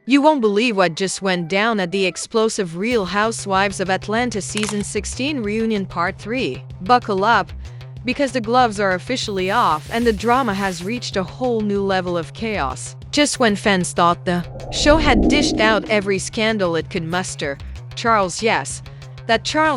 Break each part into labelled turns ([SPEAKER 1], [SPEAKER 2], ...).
[SPEAKER 1] You won't believe what just went down at the explosive Real Housewives of Atlanta Season 16 Reunion Part 3. Buckle up, because the gloves are officially off and the drama has reached a whole new level of chaos. Just when fans thought the show had dished out every scandal it could muster, Charles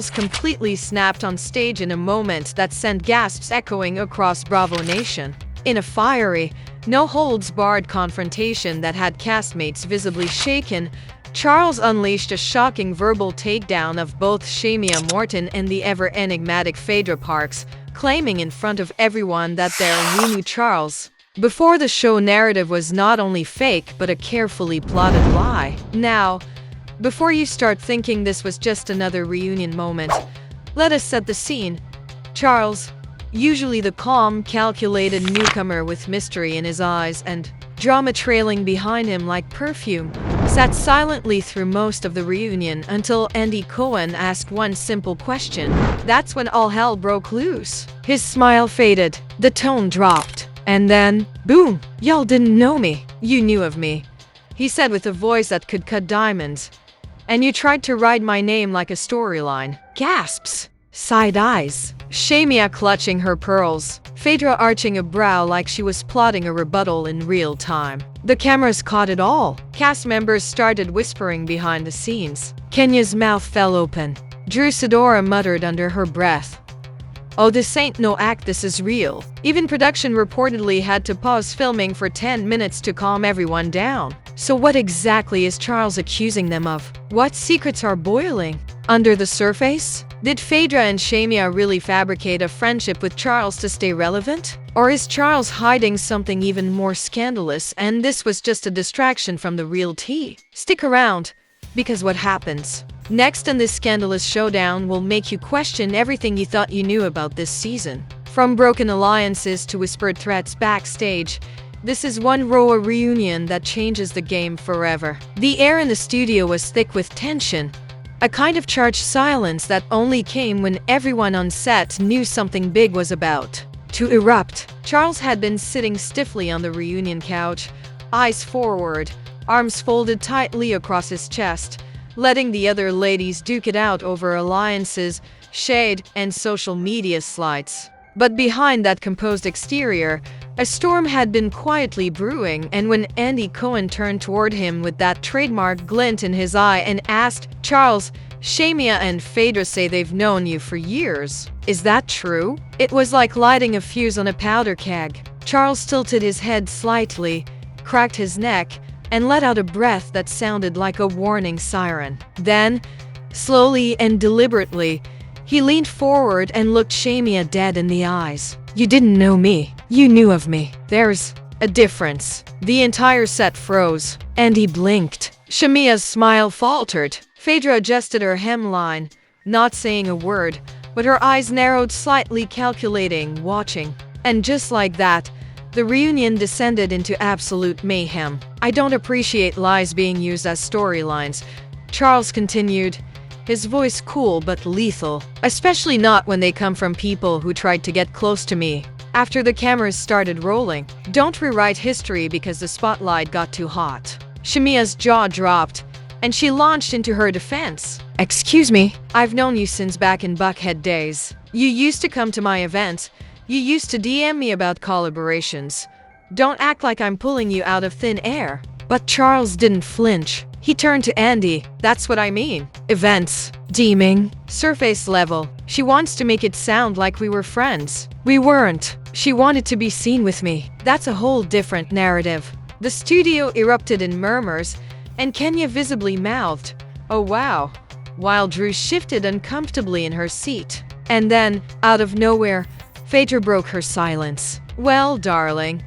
[SPEAKER 1] completely snapped on stage in a moment that sent gasps echoing across Bravo Nation. In a fiery, no-holds-barred confrontation that had castmates visibly shaken, Charles unleashed a shocking verbal takedown of both Shamea and the ever-enigmatic Phaedra Parks, claiming in front of everyone that we knew Charles before the show narrative was not only fake but a carefully plotted lie. Now, before you start thinking this was just another reunion moment, let us set the scene. Charles, usually the calm, calculated newcomer with mystery in his eyes and drama trailing behind him like perfume, sat silently through most of the reunion until Andy Cohen asked one simple question. That's when all hell broke loose. His smile faded, the tone dropped, and then, boom, y'all didn't know me. You knew of me, he said with a voice that could cut diamonds. And you tried to write my name like a storyline. Gasps. Side eyes. Shamea clutching her pearls. Phaedra arching a brow like she was plotting a rebuttal in real time. The cameras caught it all. Cast members started whispering behind the scenes. Kenya's mouth fell open. Drew Sidora muttered under her breath, "Oh, this ain't no act, this is real." Even production reportedly had to pause filming for 10 minutes to calm everyone down. So what exactly is Charles accusing them of? What secrets are boiling under the surface? Did Phaedra and Shamea really fabricate a friendship with Charles to stay relevant? Or is Charles hiding something even more scandalous and this was just a distraction from the real tea? Stick around, because what happens next in this scandalous showdown will make you question everything you thought you knew about this season. From broken alliances to whispered threats backstage, this is one RHOA reunion that changes the game forever. The air in the studio was thick with tension, a kind of charged silence that only came when everyone on set knew something big was about to erupt. Charles had been sitting stiffly on the reunion couch, eyes forward, arms folded tightly across his chest, letting the other ladies duke it out over alliances, shade, and social media slides. But behind that composed exterior, a storm had been quietly brewing, and when Andy Cohen turned toward him with that trademark glint in his eye and asked, "Charles, Shamea and Phaedra say they've known you for years. Is that true?" It was like lighting a fuse on a powder keg. Charles tilted his head slightly, cracked his neck, and let out a breath that sounded like a warning siren. Then, slowly and deliberately, he leaned forward and looked Shamea dead in the eyes. "You didn't know me. You knew of me. There's a difference." The entire set froze. Andy blinked. Shamea's smile faltered. Phaedra adjusted her hemline, not saying a word, but her eyes narrowed slightly, calculating, watching. And just like that, the reunion descended into absolute mayhem. "I don't appreciate lies being used as storylines," Charles continued, his voice cool but lethal, "especially not when they come from people who tried to get close to me after the cameras started rolling. Don't rewrite history because the spotlight got too hot." Shamea's jaw dropped, and she launched into her defense. "Excuse me, I've known you since back in Buckhead days. You used to come to my events. You used to DM me about collaborations. Don't act like I'm pulling you out of thin air." But Charles didn't flinch. He turned to Andy. "That's what I mean. Events. Deeming. Surface level. She wants to make it sound like we were friends. We weren't. She wanted to be seen with me. That's a whole different narrative." The studio erupted in murmurs, and Kenya visibly mouthed, "Oh wow," while Drew shifted uncomfortably in her seat. And then, out of nowhere, Phaedra broke her silence. "Well, darling,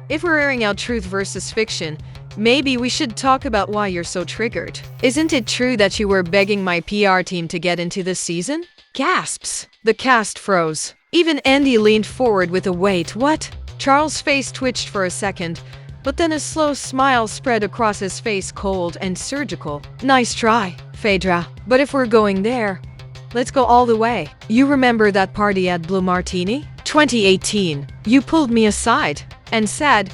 [SPEAKER 1] if we're airing out truth versus fiction, maybe we should talk about why you're so triggered. Isn't it true that you were begging my PR team to get into this season?" Gasps. The cast froze. Even Andy leaned forward with a "Wait, what?" Charles' face twitched for a second, but then a slow smile spread across his face, cold and surgical. "Nice try, Phaedra. But if we're going there, let's go all the way. You remember that party at Blue Martini? 2018. You pulled me aside and said,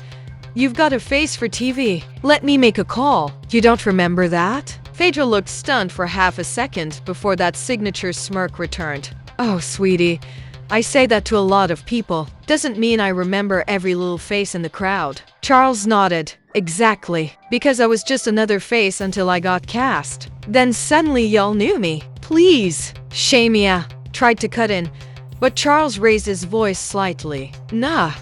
[SPEAKER 1] You've got a face for TV. Let me make a call. You don't remember that? Phaedra looked stunned for half a second before that signature smirk returned. Oh, sweetie, I say that to a lot of people. Doesn't mean I remember every little face in the crowd. Charles nodded. Exactly. Because I was just another face until I got cast. Then suddenly y'all knew me. Please. Shamea tried to cut in, but Charles raised his voice slightly. Nah.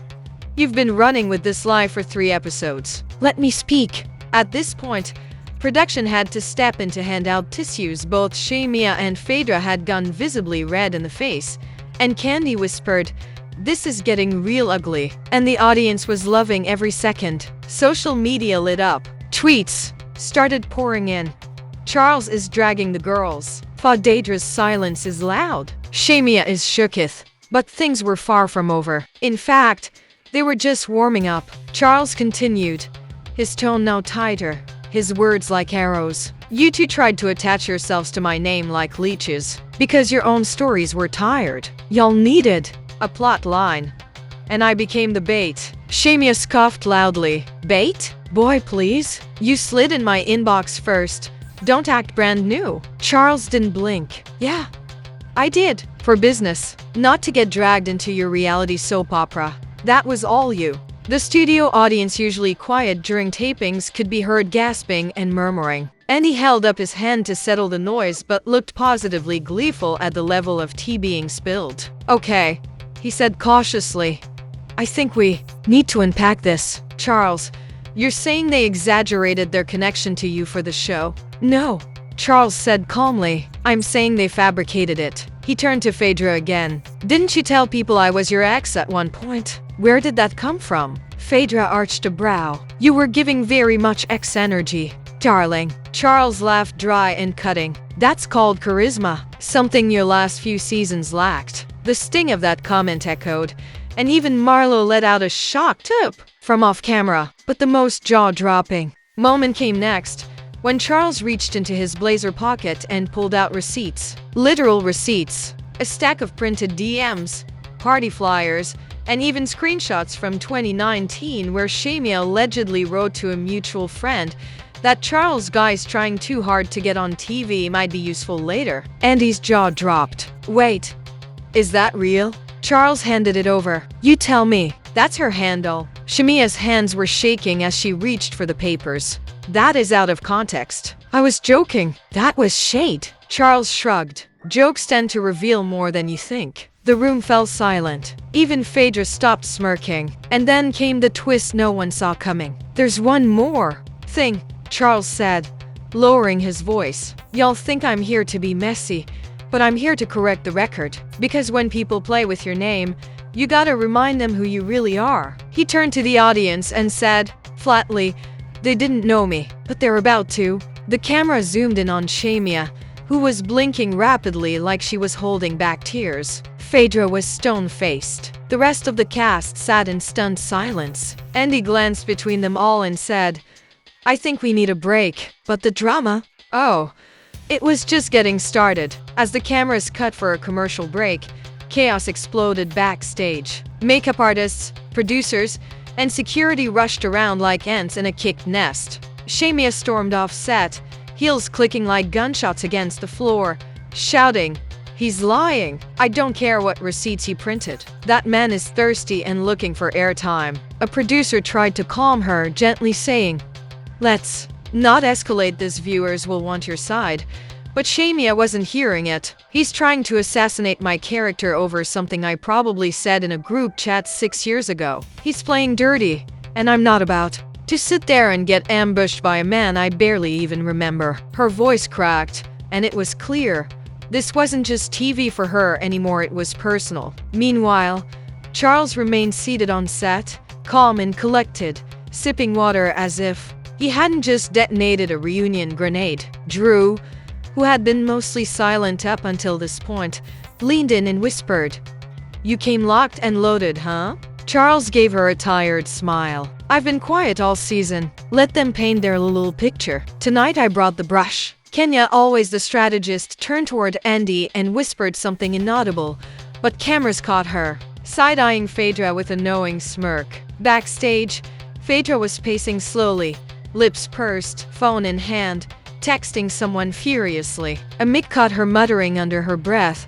[SPEAKER 1] You've been running with this lie for 3 episodes. Let me speak. At this point, production had to step in to hand out tissues. Both Shamea and Phaedra had gone visibly red in the face, and Candy whispered, "This is getting real ugly." And the audience was loving every second. Social media lit up. Tweets started pouring in. Charles is dragging the girls. Phaedra's silence is loud. Shamea is shooketh. But things were far from over. In fact, they were just warming up. Charles continued, his tone now tighter, his words like arrows. You two tried to attach yourselves to my name like leeches, because your own stories were tired. Y'all needed a plot line, and I became the bait. Shamea scoffed loudly. Bait? Boy, please. You slid in my inbox first. Don't act brand new. Charles didn't blink. Yeah, I did. For business. Not to get dragged into your reality soap opera. That was all you. The studio audience, usually quiet during tapings, could be heard gasping and murmuring. And he held up his hand to settle the noise but looked positively gleeful at the level of tea being spilled. Okay, he said cautiously. I think we need to unpack this. Charles, you're saying they exaggerated their connection to you for the show? No, Charles said calmly. I'm saying they fabricated it. He turned to Phaedra again. Didn't you tell people I was your ex at one point? Where did that come from? Phaedra arched a brow. You were giving very much ex energy, darling. Charles laughed dry and cutting. That's called charisma, something your last few seasons lacked. The sting of that comment echoed, and even Marlo let out a shocked "Tup" from off camera. But the most jaw-dropping moment came next, when Charles reached into his blazer pocket and pulled out receipts. Literal receipts. A stack of printed DMs, party flyers, and even screenshots from 2019 where Shamea allegedly wrote to a mutual friend that Charles' guys trying too hard to get on TV might be useful later. Andy's jaw dropped. Wait, is that real? Charles handed it over. You tell me. That's her handle. Shamea's hands were shaking as she reached for the papers. That is out of context. I was joking. That was shade. Charles shrugged. Jokes tend to reveal more than you think. The room fell silent. Even Phaedra stopped smirking. And then came the twist no one saw coming. There's one more thing, Charles said, lowering his voice. Y'all think I'm here to be messy, but I'm here to correct the record. Because when people play with your name, you gotta remind them who you really are. He turned to the audience and said, flatly, they didn't know me, but they're about to. The camera zoomed in on Shamea, who was blinking rapidly like she was holding back tears. Phaedra was stone-faced. The rest of the cast sat in stunned silence. Andy glanced between them all and said, I think we need a break, but the drama? Oh, it was just getting started. As the cameras cut for a commercial break, chaos exploded backstage. Makeup artists, producers, and security rushed around like ants in a kicked nest. Shamea stormed off set, heels clicking like gunshots against the floor, shouting, He's lying. I don't care what receipts he printed. That man is thirsty and looking for airtime. A producer tried to calm her, gently saying, Let's not escalate this, viewers will want your side. But Shamea wasn't hearing it. He's trying to assassinate my character over something I probably said in a group chat 6 years ago. He's playing dirty, and I'm not about to sit there and get ambushed by a man I barely even remember. Her voice cracked, and it was clear. This wasn't just TV for her anymore, it was personal. Meanwhile, Charles remained seated on set, calm and collected, sipping water as if he hadn't just detonated a reunion grenade. Drew, who had been mostly silent up until this point, leaned in and whispered, You came locked and loaded, huh? Charles gave her a tired smile. I've been quiet all season. Let them paint their little picture. Tonight I brought the brush. Kenya, always the strategist, turned toward Andy and whispered something inaudible, but cameras caught her, side-eyeing Phaedra with a knowing smirk. Backstage, Phaedra was pacing slowly, lips pursed, phone in hand, texting someone furiously. Mick caught her muttering under her breath,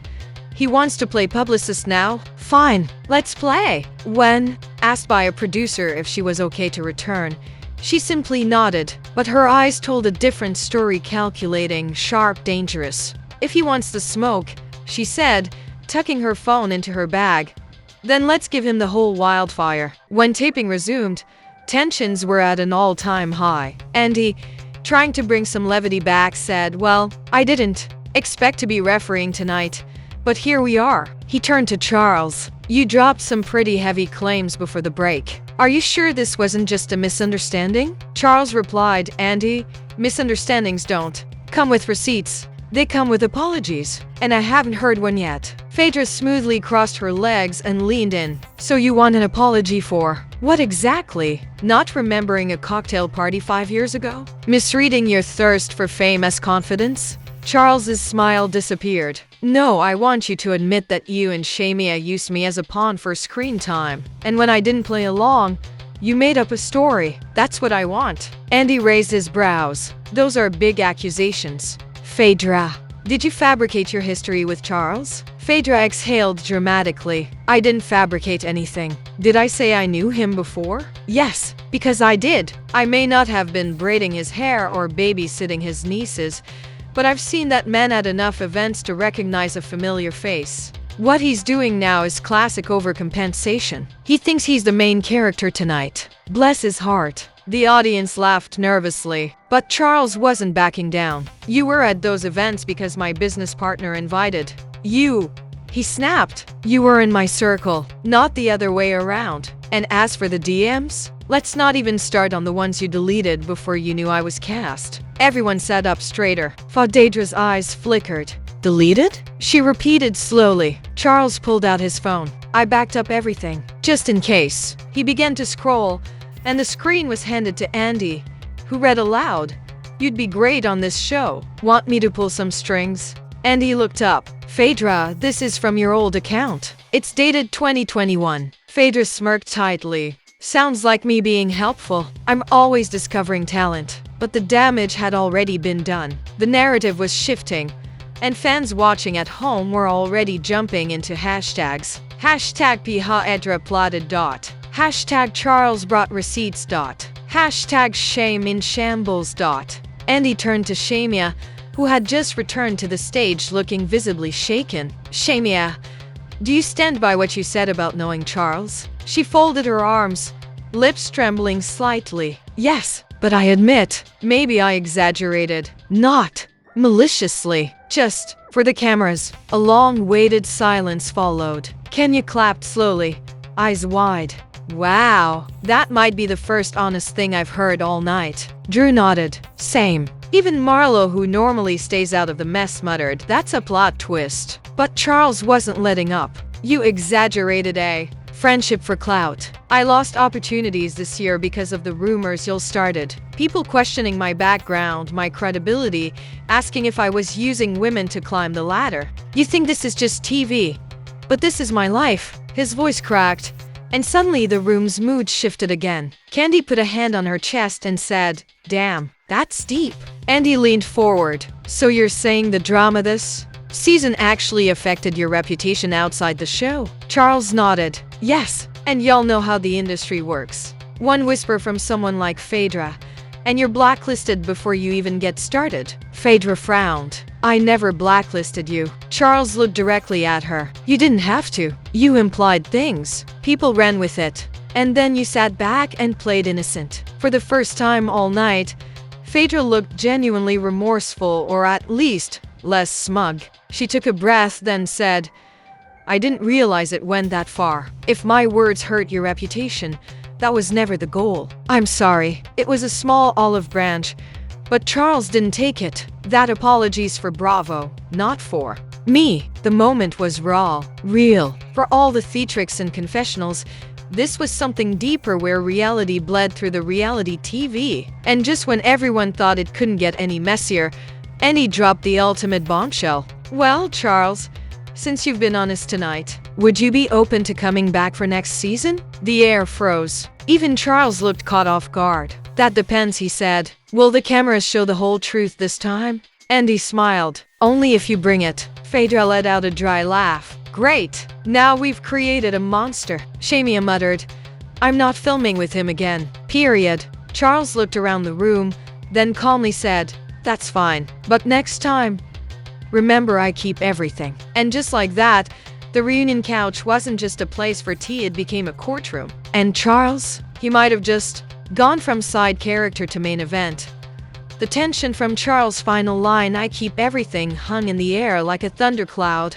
[SPEAKER 1] "He wants to play publicist now? Fine, let's play." When asked by a producer if she was okay to return, she simply nodded, but her eyes told a different story, calculating, sharp, dangerous. "If he wants the smoke," she said, tucking her phone into her bag, "then let's give him the whole wildfire." When taping resumed, tensions were at an all-time high. Andy, trying to bring some levity back, said, "Well, I didn't expect to be refereeing tonight, but here we are." He turned to Charles. "You dropped some pretty heavy claims before the break. Are you sure this wasn't just a misunderstanding?" Charles replied, "Andy, misunderstandings don't come with receipts. They come with apologies, and I haven't heard one yet." Phaedra smoothly crossed her legs and leaned in. "So you want an apology for what exactly? Not remembering a cocktail party 5 years ago? Misreading your thirst for fame as confidence?" Charles's smile disappeared. "No, I want you to admit that you and Shamea used me as a pawn for screen time. And when I didn't play along, you made up a story. That's what I want." Andy raised his brows. "Those are big accusations. Phaedra, did you fabricate your history with Charles?" Phaedra exhaled dramatically. "I didn't fabricate anything. Did I say I knew him before? Yes, because I did. I may not have been braiding his hair or babysitting his nieces, but I've seen that man at enough events to recognize a familiar face. What he's doing now is classic overcompensation. He thinks he's the main character tonight. Bless his heart." The audience laughed nervously, but Charles wasn't backing down. "You were at those events because my business partner invited you," he snapped. "You were in my circle, not the other way around. And as for the DMs, let's not even start on the ones you deleted before you knew I was cast." Everyone sat up straighter. Phaedra's eyes flickered. "Deleted?" she repeated slowly. Charles pulled out his phone. "I backed up everything, just in case." He began to scroll, and the screen was handed to Andy, who read aloud, "You'd be great on this show. Want me to pull some strings?" Andy looked up. "Phaedra, this is from your old account. It's dated 2021. Phaedra smirked tightly. "Sounds like me being helpful. I'm always discovering talent." But the damage had already been done. The narrative was shifting, and fans watching at home were already jumping into hashtags. Hashtag Phaedra plotted. Hashtag Charles brought receipts. Hashtag shame in shambles. Andy turned to Shamea, who had just returned to the stage looking visibly shaken. "Shamea, do you stand by what you said about knowing Charles?" She folded her arms, lips trembling slightly. "Yes, but I admit, maybe I exaggerated. Not maliciously, just for the cameras." A long-waited silence followed. Kenya clapped slowly, eyes wide. "Wow, that might be the first honest thing I've heard all night." Drew nodded. "Same." Even Marlo, who normally stays out of the mess, muttered, "That's a plot twist." But Charles wasn't letting up. "You exaggerated a friendship for clout. I lost opportunities this year because of the rumors you started. People questioning my background, my credibility, asking if I was using women to climb the ladder. You think this is just TV, but this is my life." His voice cracked, and suddenly the room's mood shifted again. Candy put a hand on her chest and said, "Damn, that's deep." Andy leaned forward. "So you're saying the drama this season actually affected your reputation outside the show?" Charles nodded. "Yes, and y'all know how the industry works. One whisper from someone like Phaedra, and you're blacklisted before you even get started." Phaedra frowned. "I never blacklisted you." Charles looked directly at her. "You didn't have to. You implied things. People ran with it. And then you sat back and played innocent." For the first time all night, Phaedra looked genuinely remorseful, or at least less smug. She took a breath, then said, "I didn't realize it went that far. If my words hurt your reputation, that was never the goal. I'm sorry. It was a small olive branch, but Charles didn't take it. That apology's for Bravo, not for me." The moment was raw, real. For all the theatrics and confessionals, this was something deeper, where reality bled through the reality TV. And just when everyone thought it couldn't get any messier, Andy dropped the ultimate bombshell. "Well, Charles, since you've been honest tonight, would you be open to coming back for next season?" The air froze. Even Charles looked caught off guard. That depends, he said. Will the cameras show the whole truth this time? Andy smiled. Only if you bring it. Phaedra let out a dry laugh. Great. Now we've created a monster. Shamea muttered. I'm not filming with him again. Period. Charles looked around the room, then calmly said, that's fine. But next time, remember I keep everything. And just like that, the reunion couch wasn't just a place for tea, it became a courtroom. And Charles? He might have just gone from side character to main event. The tension from Charles' final line, I keep everything, hung in the air like a thundercloud,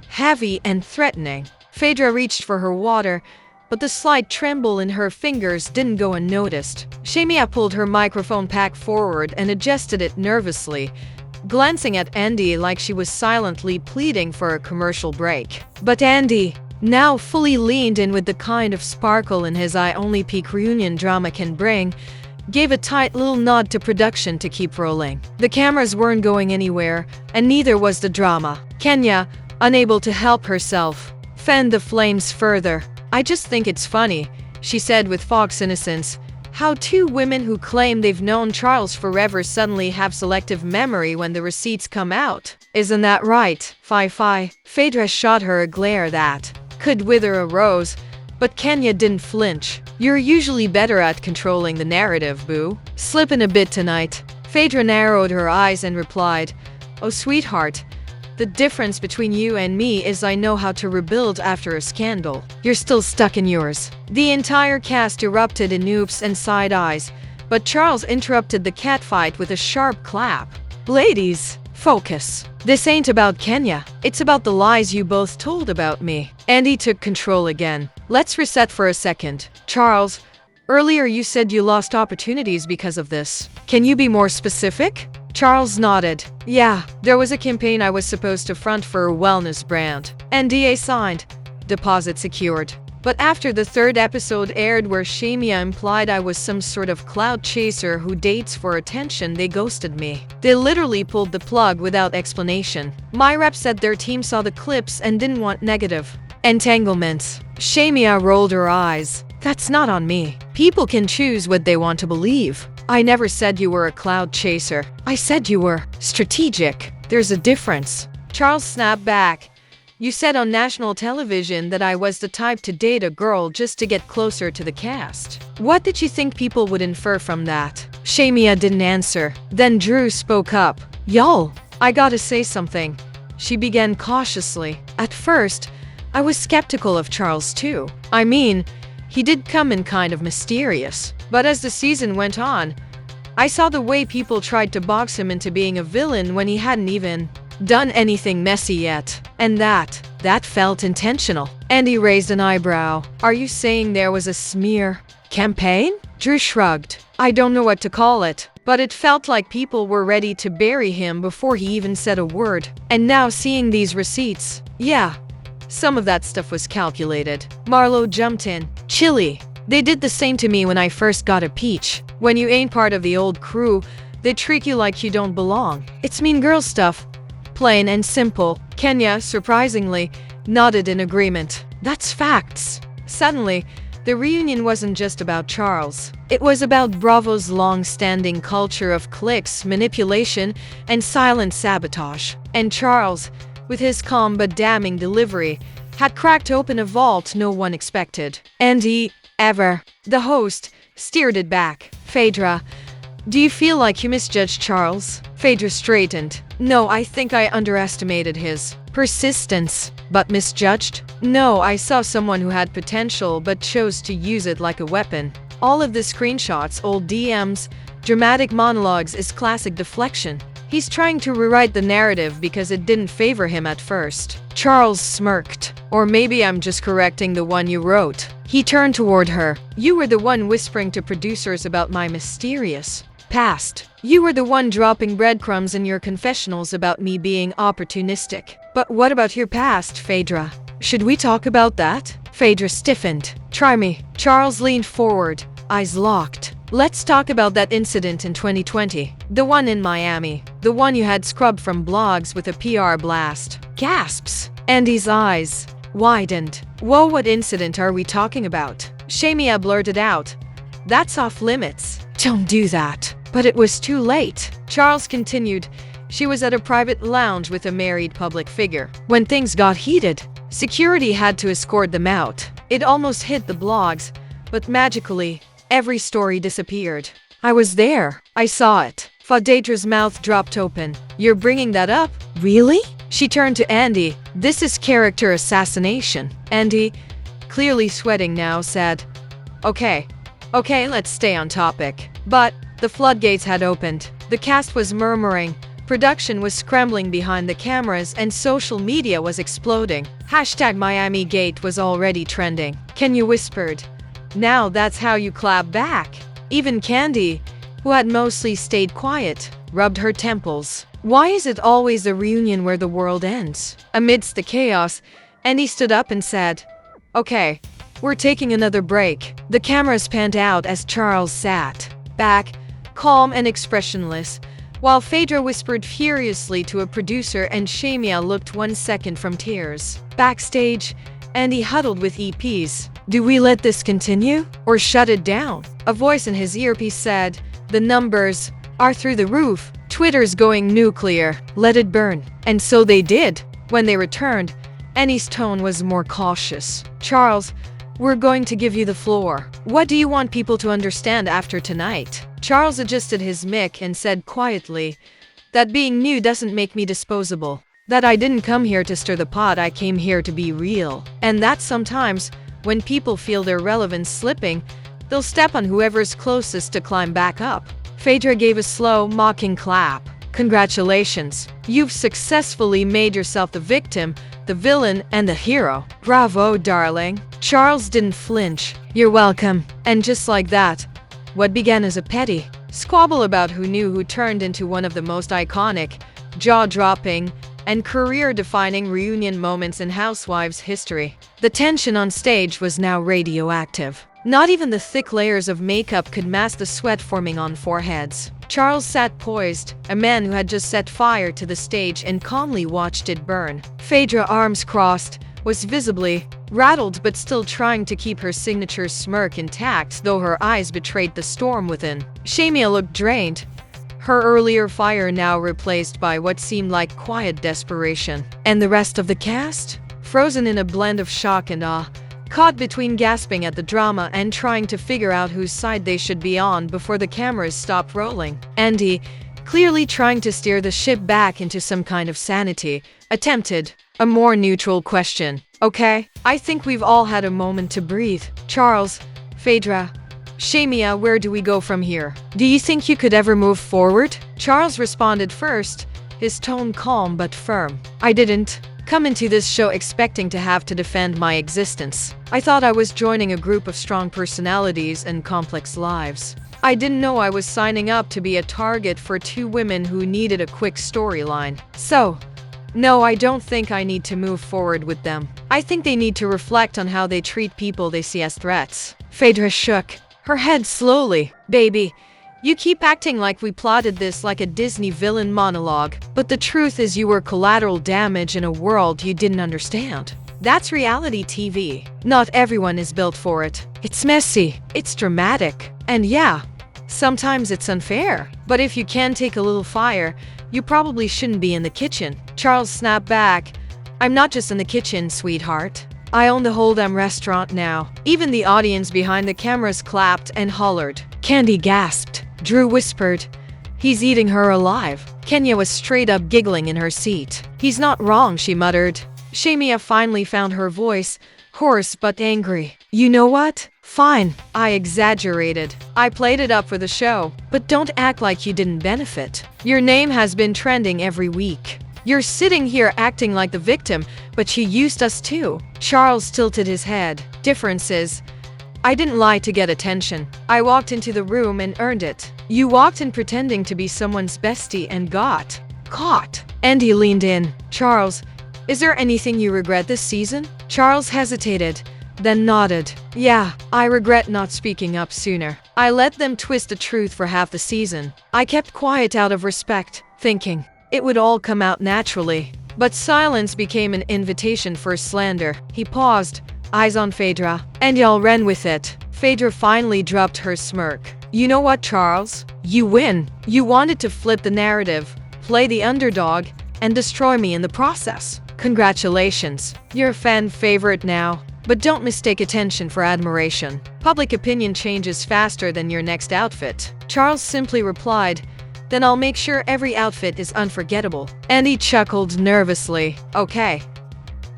[SPEAKER 1] heavy and threatening. Phaedra reached for her water, but the slight tremble in her fingers didn't go unnoticed. Shamea pulled her microphone pack forward and adjusted it nervously, glancing at Andy like she was silently pleading for a commercial break. But Andy, now fully leaned in with the kind of sparkle in his eye only peak reunion drama can bring, gave a tight little nod to production to keep rolling. The cameras weren't going anywhere, and neither was the drama. Kenya, unable to help herself, fanned the flames further. I just think it's funny, she said with fox innocence, how two women who claim they've known Charles forever suddenly have selective memory when the receipts come out. Isn't that right? Fi. Phaedra shot her a glare that could wither a rose, but Kenya didn't flinch. You're usually better at controlling the narrative, boo. Slippin' a bit tonight. Phaedra narrowed her eyes and replied, oh sweetheart, the difference between you and me is I know how to rebuild after a scandal. You're still stuck in yours. The entire cast erupted in oops and side eyes, but Charles interrupted the catfight with a sharp clap. Ladies, focus. This ain't about Kenya. It's about the lies you both told about me. Andy took control again. Let's reset for a second. Charles, earlier you said you lost opportunities because of this. Can you be more specific? Charles nodded. Yeah, there was a campaign I was supposed to front for a wellness brand. NDA signed. Deposit secured. But after the third episode aired where Shamea implied I was some sort of cloud chaser who dates for attention, they ghosted me. They literally pulled the plug without explanation. My rep said their team saw the clips and didn't want negative entanglements. Shamea rolled her eyes. That's not on me. People can choose what they want to believe. I never said you were a cloud chaser. I said you were strategic. There's a difference. Charles snapped back. You said on national television that I was the type to date a girl just to get closer to the cast. What did you think people would infer from that? Shamea didn't answer. Then Drew spoke up. Y'all, I gotta say something. She began cautiously. At first, I was skeptical of Charles too. I mean, he did come in kind of mysterious. But as the season went on, I saw the way people tried to box him into being a villain when he hadn't even done anything messy yet. And that felt intentional. Andy raised an eyebrow. Are you saying there was a smear campaign? Drew shrugged. I don't know what to call it, but it felt like people were ready to bury him before he even said a word. And now seeing these receipts, yeah, some of that stuff was calculated. Marlo jumped in. Chilly. They did the same to me when I first got a peach. When you ain't part of the old crew, they treat you like you don't belong. It's mean girl stuff. Plain and simple. Kenya, surprisingly, nodded in agreement. That's facts. Suddenly, the reunion wasn't just about Charles. It was about Bravo's long-standing culture of cliques, manipulation, and silent sabotage. And Charles, with his calm but damning delivery, had cracked open a vault no one expected. Andy, the host, steered it back. Phaedra, do you feel like you misjudged Charles? Phaedra straightened. No, I think I underestimated his persistence. But misjudged? No, I saw someone who had potential but chose to use it like a weapon. All of the screenshots, old DMs, dramatic monologues is classic deflection. He's trying to rewrite the narrative because it didn't favor him at first. Charles smirked. Or maybe I'm just correcting the one you wrote. He turned toward her. You were the one whispering to producers about my mysterious past. You were the one dropping breadcrumbs in your confessionals about me being opportunistic. But what about your past, Phaedra? Should we talk about that? Phaedra stiffened. Try me. Charles leaned forward, eyes locked. Let's talk about that incident in 2020. The one in Miami. The one you had scrubbed from blogs with a PR blast. Gasps. Andy's eyes widened. Whoa, what incident are we talking about? Shamea blurted out. That's off limits. Don't do that. But it was too late. Charles continued. She was at a private lounge with a married public figure. When things got heated, security had to escort them out. It almost hit the blogs, but magically, every story disappeared. I was there. I saw it. Phaedra's mouth dropped open. You're bringing that up? Really? She turned to Andy. This is character assassination. Andy, clearly sweating now, said, Okay, let's stay on topic. But the floodgates had opened. The cast was murmuring. Production was scrambling behind the cameras and social media was exploding. #MiamiGate was already trending. Kenya whispered, Now that's how you clap back. Even Candy, who had mostly stayed quiet, rubbed her temples. Why is it always a reunion where the world ends? Amidst the chaos, Andy stood up and said, Okay, we're taking another break. The cameras panned out as Charles sat back, calm and expressionless, while Phaedra whispered furiously to a producer and Shamea looked 1 second from tears. Backstage, Andy huddled with EPs. Do we let this continue or shut it down? A voice in his earpiece said, The numbers are through the roof. Twitter's going nuclear. Let it burn. And so they did. When they returned, Annie's tone was more cautious. Charles, we're going to give you the floor. What do you want people to understand after tonight? Charles adjusted his mic and said quietly, That being new doesn't make me disposable. That I didn't come here to stir the pot, I came here to be real. And that sometimes, when people feel their relevance slipping, they'll step on whoever's closest to climb back up. Phaedra gave a slow, mocking clap. Congratulations. You've successfully made yourself the victim, the villain, and the hero. Bravo, darling. Charles didn't flinch. You're welcome. And just like that, what began as a petty squabble about who knew who turned into one of the most iconic, jaw-dropping, and career-defining reunion moments in Housewives history. The tension on stage was now radioactive. Not even the thick layers of makeup could mask the sweat forming on foreheads. Charles sat poised, a man who had just set fire to the stage and calmly watched it burn. Phaedra, arms crossed, was visibly rattled but still trying to keep her signature smirk intact, though her eyes betrayed the storm within. Shamea looked drained, her earlier fire now replaced by what seemed like quiet desperation. And the rest of the cast? Frozen in a blend of shock and awe, caught between gasping at the drama and trying to figure out whose side they should be on before the cameras stopped rolling. Andy, clearly trying to steer the ship back into some kind of sanity, attempted a more neutral question. Okay, I think we've all had a moment to breathe. Charles, Phaedra, Shamea, where do we go from here? Do you think you could ever move forward? Charles responded first, his tone calm but firm. I didn't come into this show expecting to have to defend my existence. I thought I was joining a group of strong personalities and complex lives. I didn't know I was signing up to be a target for two women who needed a quick storyline. So, no, I don't think I need to move forward with them. I think they need to reflect on how they treat people they see as threats. Phaedra shook her head slowly. Baby, you keep acting like we plotted this like a Disney villain monologue, but the truth is you were collateral damage in a world you didn't understand. That's reality TV. Not everyone is built for it. It's messy, it's dramatic, and yeah, sometimes it's unfair. But if you can take a little fire, you probably shouldn't be in the kitchen. Charles snapped back. I'm not just in the kitchen, sweetheart. I own the whole damn restaurant now. Even the audience behind the cameras clapped and hollered. Candy gasped. Drew whispered, He's eating her alive. Kenya was straight up giggling in her seat. He's not wrong, she muttered. Shamea finally found her voice, hoarse but angry. You know what? Fine. I exaggerated. I played it up for the show. But don't act like you didn't benefit. Your name has been trending every week. You're sitting here acting like the victim, but you used us too. Charles tilted his head. Difference is, I didn't lie to get attention. I walked into the room and earned it. You walked in pretending to be someone's bestie and got caught. Andy leaned in. Charles, is there anything you regret this season? Charles hesitated, then nodded. Yeah, I regret not speaking up sooner. I let them twist the truth for half the season. I kept quiet out of respect, thinking it would all come out naturally. But silence became an invitation for slander. He paused, eyes on Phaedra, and y'all ran with it. Phaedra finally dropped her smirk. You know what, Charles? You win. You wanted to flip the narrative, play the underdog, and destroy me in the process. Congratulations. You're a fan favorite now. But don't mistake attention for admiration. Public opinion changes faster than your next outfit. Charles simply replied, then I'll make sure every outfit is unforgettable. Andy chuckled nervously. Okay.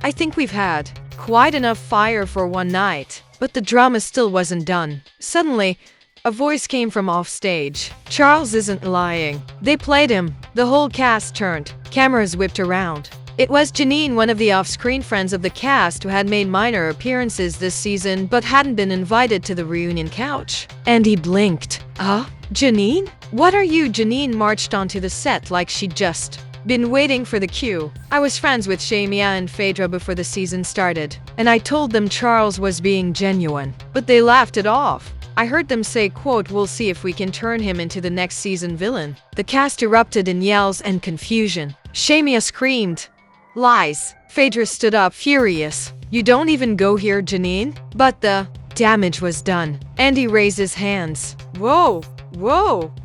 [SPEAKER 1] I think we've had quite enough fire for one night. But the drama still wasn't done. Suddenly, a voice came from offstage. Charles isn't lying. They played him. The whole cast turned. Cameras whipped around. It was Janine, one of the off-screen friends of the cast who had made minor appearances this season but hadn't been invited to the reunion couch. Andy blinked. Janine? What are you? Janine marched onto the set like she'd just been waiting for the cue. I was friends with Shamea and Phaedra before the season started, and I told them Charles was being genuine. But they laughed it off. I heard them say, quote, we'll see if we can turn him into the next season villain. The cast erupted in yells and confusion. Shamea screamed, lies. Phaedra stood up, furious. You don't even go here, Janine. But the damage was done. Andy raised his hands. Whoa.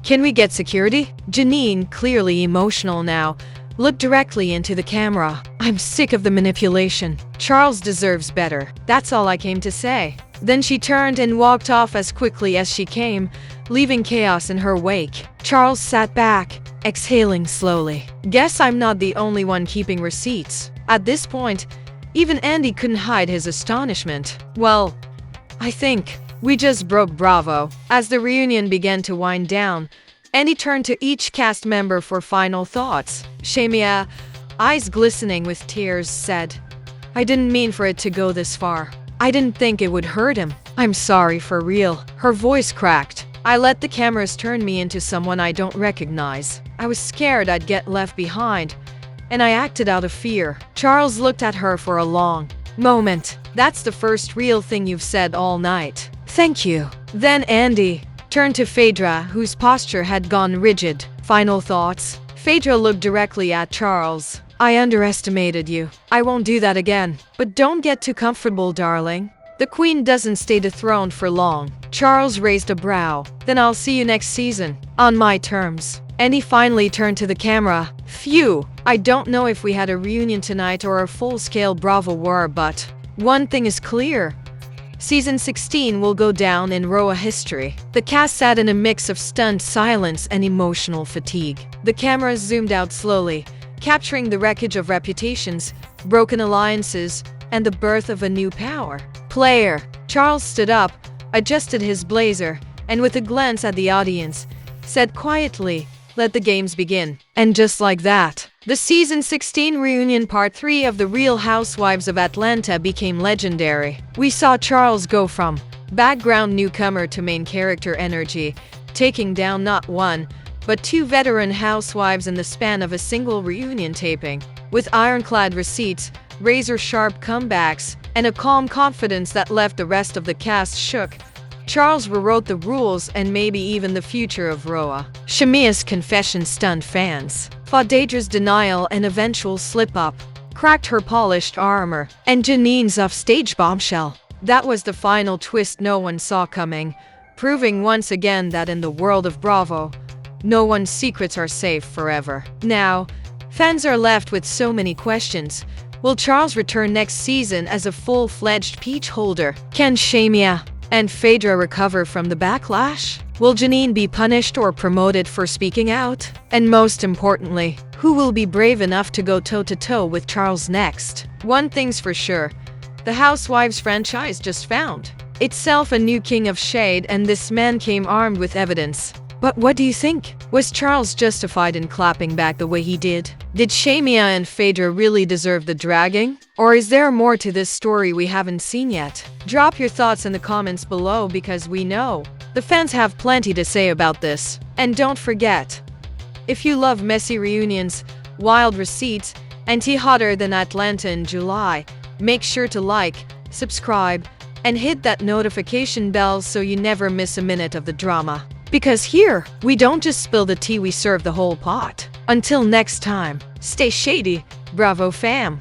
[SPEAKER 1] Can we get security? Janine, clearly emotional now, looked directly into the camera. I'm sick of the manipulation. Charles deserves better. That's all I came to say. Then she turned and walked off as quickly as she came, leaving chaos in her wake. Charles sat back, exhaling slowly. Guess I'm not the only one keeping receipts. At this point, even Andy couldn't hide his astonishment. Well, I think we just broke Bravo. As the reunion began to wind down, Andy turned to each cast member for final thoughts. Shamea, eyes glistening with tears, said, I didn't mean for it to go this far. I didn't think it would hurt him. I'm sorry for real. Her voice cracked. I let the cameras turn me into someone I don't recognize. I was scared I'd get left behind, and I acted out of fear. Charles looked at her for a long moment. That's the first real thing you've said all night. Thank you. Then Andy turned to Phaedra, whose posture had gone rigid. Final thoughts? Phaedra looked directly at Charles. I underestimated you. I won't do that again. But don't get too comfortable, darling. The queen doesn't stay dethroned for long. Charles raised a brow. Then I'll see you next season. On my terms. And he finally turned to the camera. Phew. I don't know if we had a reunion tonight or a full-scale Bravo war, but one thing is clear. Season 16 will go down in RHOA history. The cast sat in a mix of stunned silence and emotional fatigue. The cameras zoomed out slowly, capturing the wreckage of reputations, broken alliances, and the birth of a new power. Player. Charles stood up, adjusted his blazer, and with a glance at the audience, said quietly, let the games begin. And just like that, the Season 16 reunion Part 3 of the Real Housewives of Atlanta became legendary. We saw Charles go from background newcomer to main character energy, taking down not one, but two veteran housewives in the span of a single reunion taping. With ironclad receipts, razor-sharp comebacks, and a calm confidence that left the rest of the cast shook, Charles rewrote the rules and maybe even the future of RHOA. Shamea's confession stunned fans. Phaedra's denial and eventual slip-up cracked her polished armor. And Janine's offstage bombshell. That was the final twist no one saw coming, proving once again that in the world of Bravo, no one's secrets are safe forever. Now, fans are left with so many questions. Will Charles return next season as a full-fledged peach holder? Can Shamea and Phaedra recover from the backlash? Will Janine be punished or promoted for speaking out? And most importantly, who will be brave enough to go toe-to-toe with Charles next? One thing's for sure, the Housewives franchise just found itself a new king of shade, and this man came armed with evidence. But what do you think? Was Charles justified in clapping back the way he did? Did Shamea and Phaedra really deserve the dragging? Or is there more to this story we haven't seen yet? Drop your thoughts in the comments below, because we know the fans have plenty to say about this. And don't forget, if you love messy reunions, wild receipts, and tea hotter than Atlanta in July, make sure to like, subscribe, and hit that notification bell so you never miss a minute of the drama. Because here, we don't just spill the tea, we serve the whole pot. Until next time, stay shady, Bravo fam.